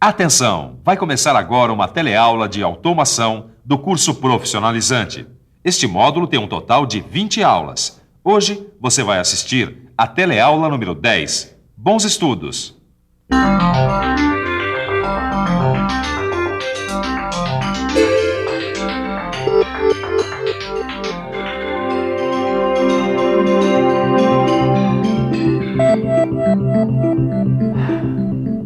Atenção! Vai começar agora uma teleaula de automação do curso profissionalizante. Este módulo tem um total de 20 aulas. Hoje você vai assistir a teleaula número 10. Bons estudos!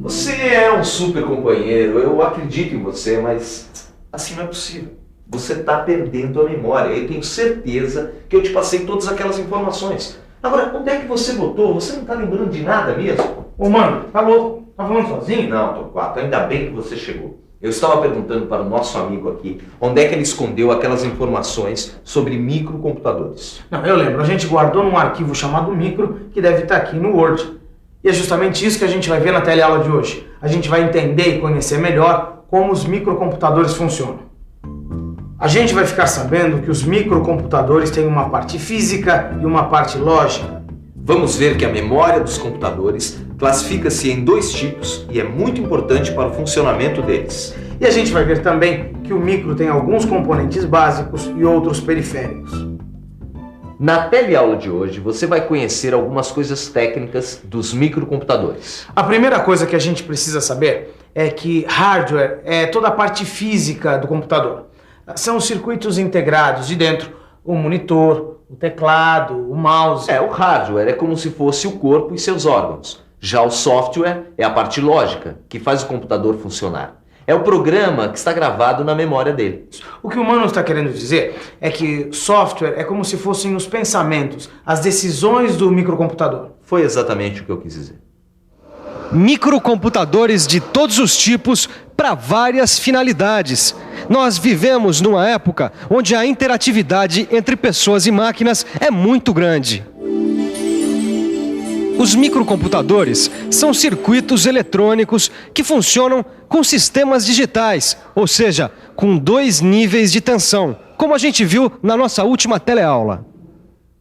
Você é um super companheiro, eu acredito em você, mas assim não é possível. Você está perdendo a memória. Eu tenho certeza que eu te passei todas aquelas informações. Agora, onde é que você botou? Você não está lembrando de nada mesmo? Ô mano, tá louco? Tá falando sozinho? Não, Torquato, ainda bem que você chegou. Eu estava perguntando para o nosso amigo aqui onde é que ele escondeu aquelas informações sobre microcomputadores. Não, eu lembro. A gente guardou num arquivo chamado micro que deve estar aqui no Word. E é justamente isso que a gente vai ver na teleaula de hoje. A gente vai entender e conhecer melhor como os microcomputadores funcionam. A gente vai ficar sabendo que os microcomputadores têm uma parte física e uma parte lógica. Vamos ver que a memória dos computadores classifica-se em dois tipos e é muito importante para o funcionamento deles. E a gente vai ver também que o micro tem alguns componentes básicos e outros periféricos. Na teleaula de hoje, você vai conhecer algumas coisas técnicas dos microcomputadores. A primeira coisa que a gente precisa saber é que hardware é toda a parte física do computador. São os circuitos integrados de dentro, o monitor, o teclado, o mouse. O hardware é como se fosse o corpo e seus órgãos. Já o software é a parte lógica, que faz o computador funcionar. É o programa que está gravado na memória dele. O que o Mano está querendo dizer é que software é como se fossem os pensamentos, as decisões do microcomputador. Foi exatamente o que eu quis dizer. Microcomputadores de todos os tipos para várias finalidades. Nós vivemos numa época onde a interatividade entre pessoas e máquinas é muito grande. Os microcomputadores são circuitos eletrônicos que funcionam com sistemas digitais, ou seja, com 2 níveis de tensão, como a gente viu na nossa última teleaula.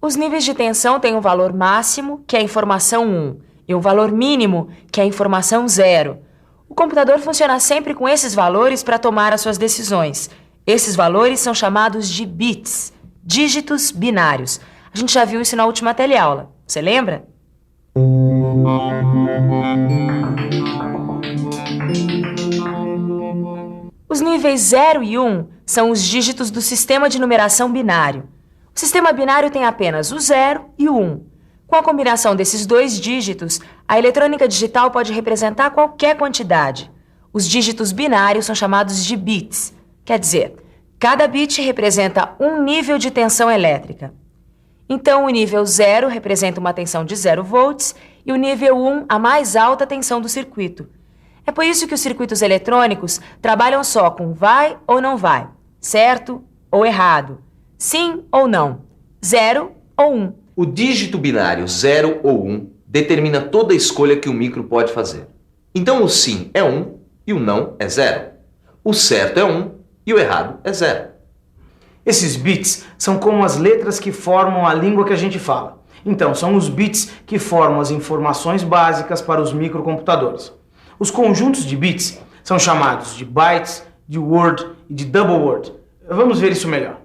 Os níveis de tensão têm um valor máximo, que é a informação 1, e um valor mínimo, que é a informação 0. O computador funciona sempre com esses valores para tomar as suas decisões. Esses valores são chamados de bits, dígitos binários. A gente já viu isso na última teleaula. Você lembra? Os níveis 0 e 1 são os dígitos do sistema de numeração binário. O sistema binário tem apenas o 0 e o 1. Com a combinação desses 2 dígitos, a eletrônica digital pode representar qualquer quantidade. Os dígitos binários são chamados de bits. Quer dizer, cada bit representa um nível de tensão elétrica. Então, o nível 0 representa uma tensão de 0 volts e o nível 1 a mais alta tensão do circuito. É por isso que os circuitos eletrônicos trabalham só com vai ou não vai, certo ou errado, sim ou não, 0 ou 1. O dígito binário 0 ou 1 determina toda a escolha que o micro pode fazer. Então o sim é 1 e o não é 0. O certo é 1 e o errado é 0. Esses bits são como as letras que formam a língua que a gente fala. Então, são os bits que formam as informações básicas para os microcomputadores. Os conjuntos de bits são chamados de bytes, de word e de double word. Vamos ver isso melhor.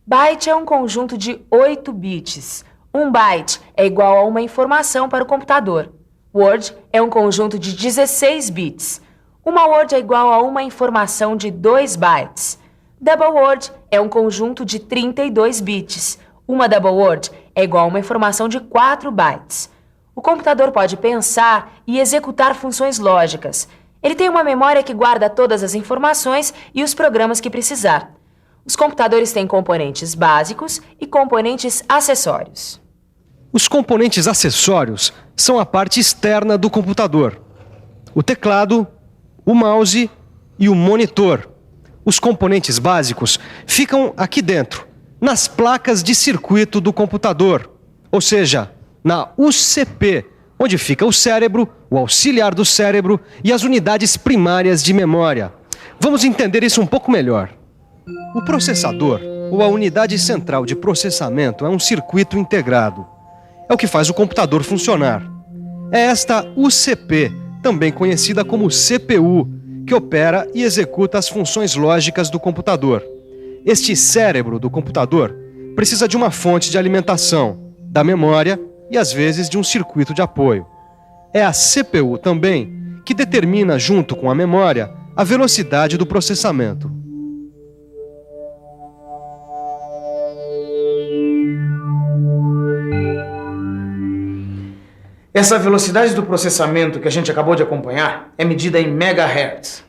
Byte é um conjunto de 8 bits. Um byte é igual a uma informação para o computador. Word é um conjunto de 16 bits. Uma word é igual a uma informação de 2 bytes. Double word é um conjunto de 32 bits. Uma double word é igual a uma informação de 4 bytes. O computador pode pensar e executar funções lógicas. Ele tem uma memória que guarda todas as informações e os programas que precisar. Os computadores têm componentes básicos e componentes acessórios. Os componentes acessórios são a parte externa do computador. O teclado, o mouse e o monitor. Os componentes básicos ficam aqui dentro, nas placas de circuito do computador, ou seja, na UCP, onde fica o cérebro, o auxiliar do cérebro e as unidades primárias de memória. Vamos entender isso um pouco melhor. O processador, ou a unidade central de processamento, é um circuito integrado. É o que faz o computador funcionar. É esta UCP, também conhecida como CPU, que opera e executa as funções lógicas do computador. Este cérebro do computador precisa de uma fonte de alimentação, da memória e, às vezes, de um circuito de apoio. É a CPU também que determina, junto com a memória, a velocidade do processamento. Essa velocidade do processamento que a gente acabou de acompanhar é medida em megahertz.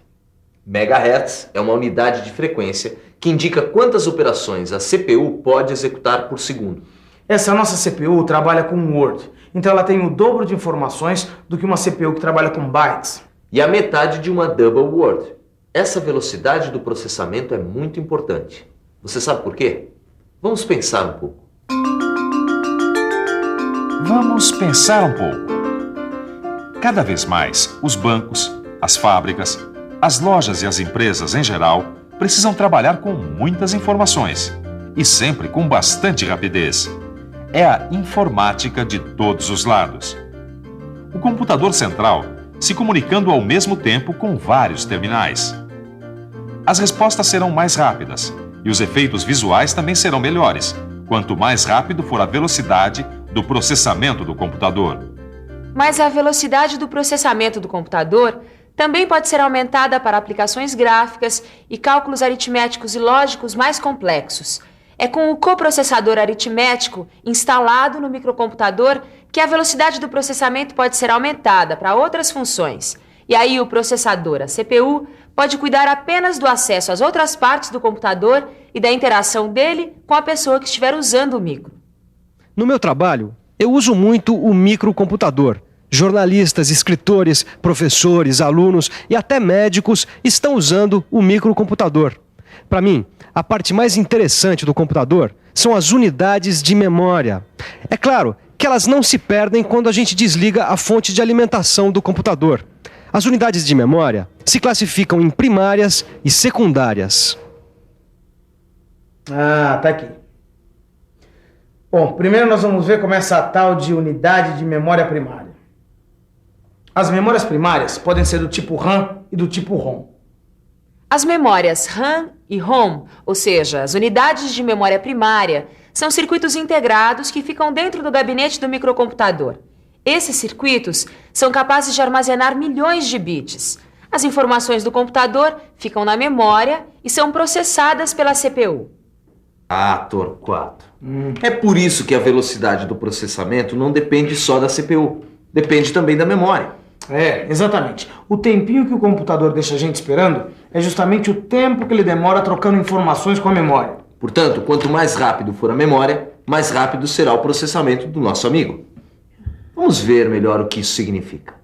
Megahertz é uma unidade de frequência que indica quantas operações a CPU pode executar por segundo. Essa nossa CPU trabalha com Word, então ela tem o dobro de informações do que uma CPU que trabalha com bytes. E a metade de uma double word. Essa velocidade do processamento é muito importante. Você sabe por quê? Vamos pensar um pouco. Vamos pensar um pouco. Cada vez mais, os bancos, as fábricas, as lojas e as empresas em geral precisam trabalhar com muitas informações e sempre com bastante rapidez. É a informática de todos os lados. O computador central se comunicando ao mesmo tempo com vários terminais. As respostas serão mais rápidas e os efeitos visuais também serão melhores, quanto mais rápido for a velocidade do processamento do computador. Mas a velocidade do processamento do computador também pode ser aumentada para aplicações gráficas e cálculos aritméticos e lógicos mais complexos. É com o coprocessador aritmético instalado no microcomputador que a velocidade do processamento pode ser aumentada para outras funções. E aí o processador, a CPU, pode cuidar apenas do acesso às outras partes do computador e da interação dele com a pessoa que estiver usando o micro. No meu trabalho, eu uso muito o microcomputador. Jornalistas, escritores, professores, alunos e até médicos estão usando o microcomputador. Para mim, a parte mais interessante do computador são as unidades de memória. É claro que elas não se perdem quando a gente desliga a fonte de alimentação do computador. As unidades de memória se classificam em primárias e secundárias. Ah, tá aqui. Bom, primeiro nós vamos ver como é essa tal de unidade de memória primária. As memórias primárias podem ser do tipo RAM e do tipo ROM. As memórias RAM e ROM, ou seja, as unidades de memória primária, são circuitos integrados que ficam dentro do gabinete do microcomputador. Esses circuitos são capazes de armazenar milhões de bits. As informações do computador ficam na memória e são processadas pela CPU. Ah, Torquato. É por isso que a velocidade do processamento não depende só da CPU. Depende também da memória. É, exatamente. O tempinho que o computador deixa a gente esperando é justamente o tempo que ele demora trocando informações com a memória. Portanto, quanto mais rápido for a memória, mais rápido será o processamento do nosso amigo. Vamos ver melhor o que isso significa.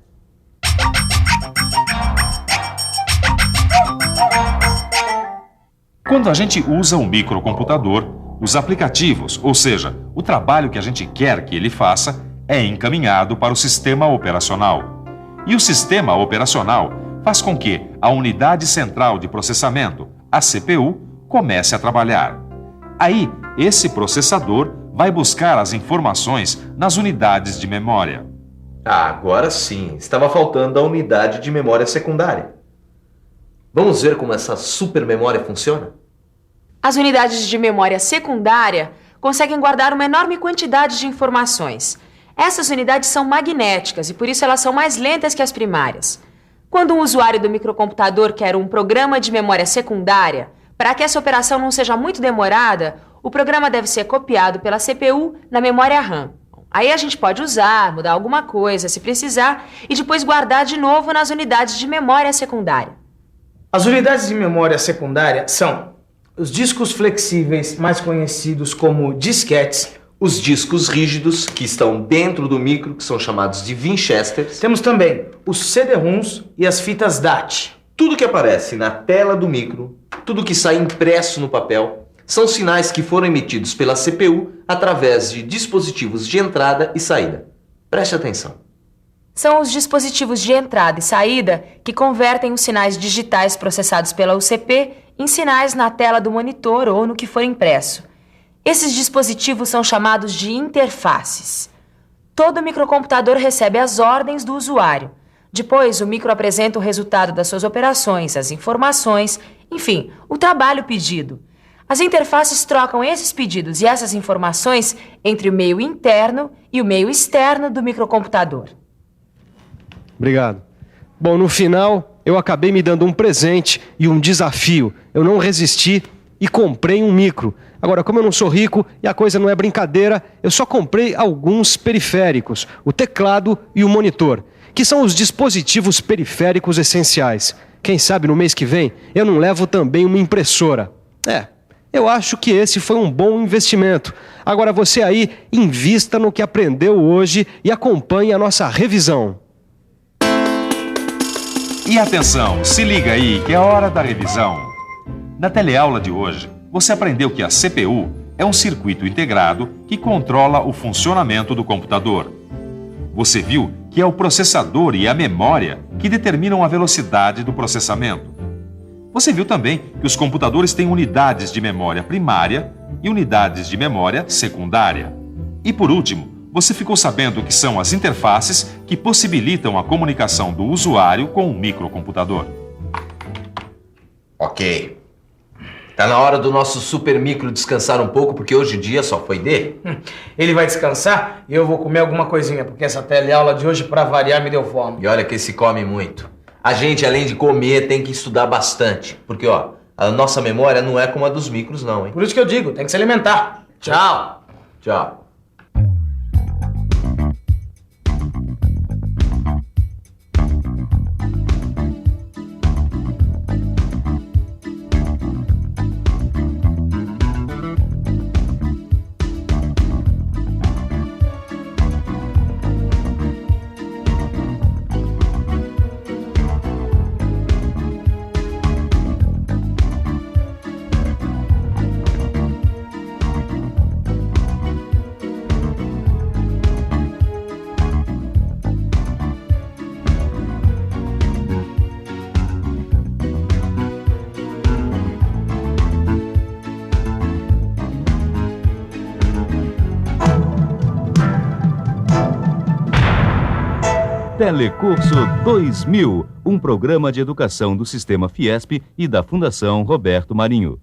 Quando a gente usa um microcomputador, os aplicativos, ou seja, o trabalho que a gente quer que ele faça, é encaminhado para o sistema operacional. E o sistema operacional faz com que a unidade central de processamento, a CPU, comece a trabalhar. Aí, esse processador vai buscar as informações nas unidades de memória. Ah, agora sim. Estava faltando a unidade de memória secundária. Vamos ver como essa supermemória funciona? As unidades de memória secundária conseguem guardar uma enorme quantidade de informações. Essas unidades são magnéticas e por isso elas são mais lentas que as primárias. Quando um usuário do microcomputador quer um programa de memória secundária, para que essa operação não seja muito demorada, o programa deve ser copiado pela CPU na memória RAM. Aí a gente pode usar, mudar alguma coisa se precisar e depois guardar de novo nas unidades de memória secundária. As unidades de memória secundária são os discos flexíveis, mais conhecidos como disquetes, os discos rígidos, que estão dentro do micro, que são chamados de Winchesters. Temos também os CD-ROMs e as fitas DAT. Tudo que aparece na tela do micro, tudo que sai impresso no papel, são sinais que foram emitidos pela CPU através de dispositivos de entrada e saída. Preste atenção. São os dispositivos de entrada e saída que convertem os sinais digitais processados pela UCP em sinais na tela do monitor ou no que for impresso. Esses dispositivos são chamados de interfaces. Todo microcomputador recebe as ordens do usuário. Depois, o micro apresenta o resultado das suas operações, as informações, enfim, o trabalho pedido. As interfaces trocam esses pedidos e essas informações entre o meio interno e o meio externo do microcomputador. Obrigado. Bom, no final, eu acabei me dando um presente e um desafio. Eu não resisti e comprei um micro. Agora, como eu não sou rico e a coisa não é brincadeira, eu só comprei alguns periféricos, o teclado e o monitor, que são os dispositivos periféricos essenciais. Quem sabe no mês que vem eu não levo também uma impressora. Eu acho que esse foi um bom investimento. Agora você aí, invista no que aprendeu hoje e acompanhe a nossa revisão. E atenção, se liga aí que é hora da revisão. Na teleaula de hoje, você aprendeu que a CPU é um circuito integrado que controla o funcionamento do computador. Você viu que é o processador e a memória que determinam a velocidade do processamento. Você viu também que os computadores têm unidades de memória primária e unidades de memória secundária. E por último, você ficou sabendo que são as interfaces que possibilitam a comunicação do usuário com o microcomputador. Ok. Tá na hora do nosso super micro descansar um pouco, porque hoje o dia só foi dele. Ele vai descansar e eu vou comer alguma coisinha, porque essa teleaula de hoje, pra variar, me deu fome. E olha que se come muito. A gente, além de comer, tem que estudar bastante. Porque, ó, a nossa memória não é como a dos micros, não, hein? Por isso que eu digo, tem que se alimentar. Tchau. Tchau. Telecurso 2000, um programa de educação do Sistema Fiesp e da Fundação Roberto Marinho.